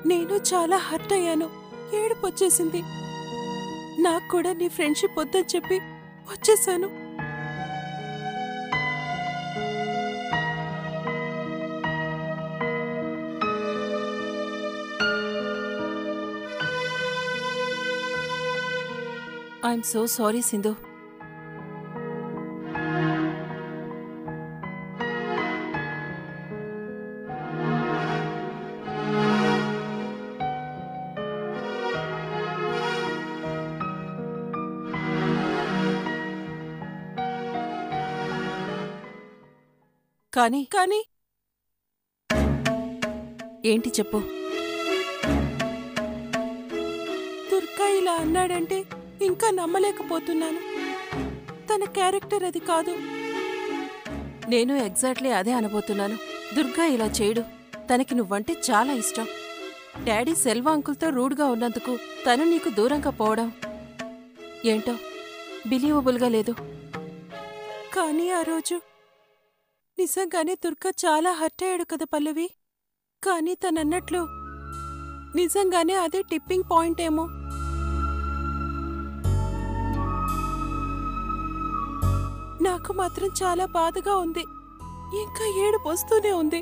నేను చాలా హర్ట్ అయ్యాను. ఏడుపొచ్చేసింది. నాకు కూడా నీ ఫ్రెండ్షిప్ వద్దని చెప్పి వచ్చేసాను. I'm so sorry Sindhu. కానీ ఏంటి చెప్పు. దుర్గా ఇలా అన్నాడంటే ఇంకా నమ్మలేకపోతున్నాను. తన క్యారెక్టర్ అది కాదు. నేను ఎగ్జాక్ట్లీ అదే అనబోతున్నాను. దుర్గా ఇలా చేయడు. తనకి నువ్వంటే చాలా ఇష్టం. డాడీ సెల్వ అంకుల్తో రూడ్గా ఉన్నందుకు తను నీకు దూరంగా పోవడం ఏంటో బిలీవబుల్గా లేదు. కానీ ఆ రోజు నిజంగానే దుర్గా చాలా హర్ట్ అయ్యాడు కదా పల్లవి. కానీ తనన్నట్లు నిజంగానే అదే టిప్పింగ్ పాయింట్ ఏమో. నాకు మాత్రం చాలా బాధగా ఉంది. ఇంకా ఏడుపు వస్తూనే ఉంది.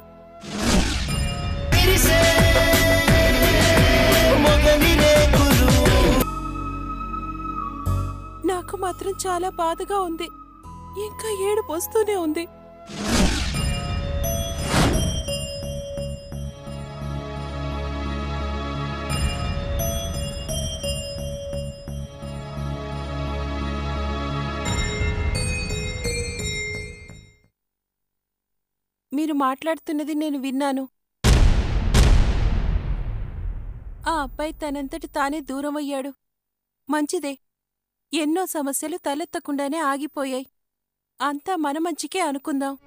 నాకు మాత్రం చాలా బాధగా ఉంది. ఇంకా ఏడుపు వస్తూనే ఉంది. మీరు మాట్లాడుతున్నది నేను విన్నాను. ఆ అబ్బాయి తనంతటి తానే దూరమయ్యాడు. మంచిదే. ఎన్నో సమస్యలు తలెత్తకుండానే ఆగిపోయాయి. అంతా మన మంచికే అనుకుందాం.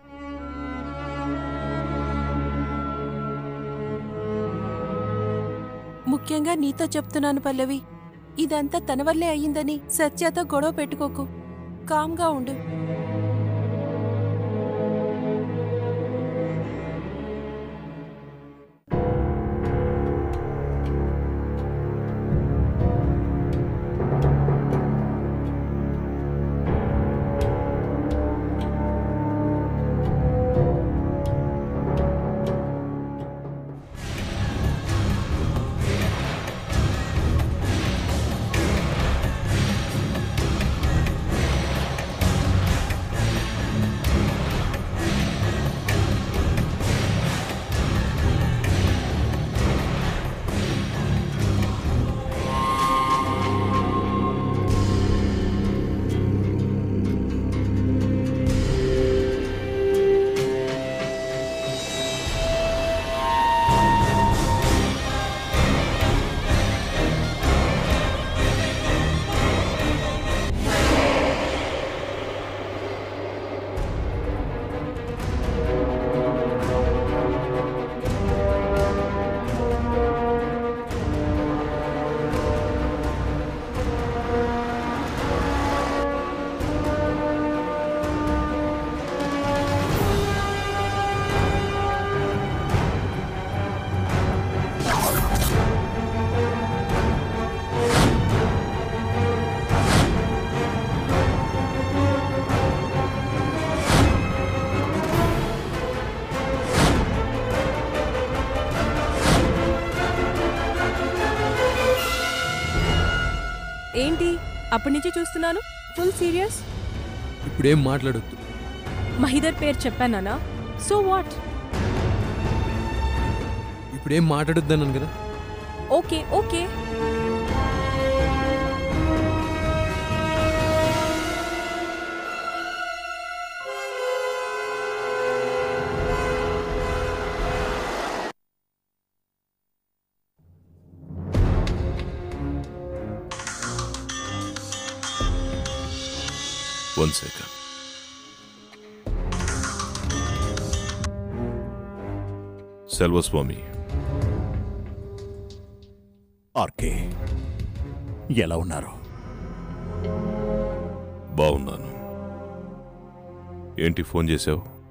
ముఖ్యంగా నీతో చెప్తున్నాను పల్లవి. ఇదంతా తన వల్లే అయ్యిందని సత్యతో గొడవ పెట్టుకోకు. కామ్గా ఉండు. ఏంటి అప్పటి నుంచి చూస్తున్నాను, ఫుల్ సీరియస్. ఇప్పుడేం మాట్లాడొద్దు. మహిదర్ పేరు చెప్పానా? So what? ఇప్పుడేం మాట్లాడొద్దన్నాను కదా. Okay okay. One second. Selvaswamy. RK, ఎలా ఉన్నారు? బాగున్నాను. ఏంటి ఫోన్ చేశావు?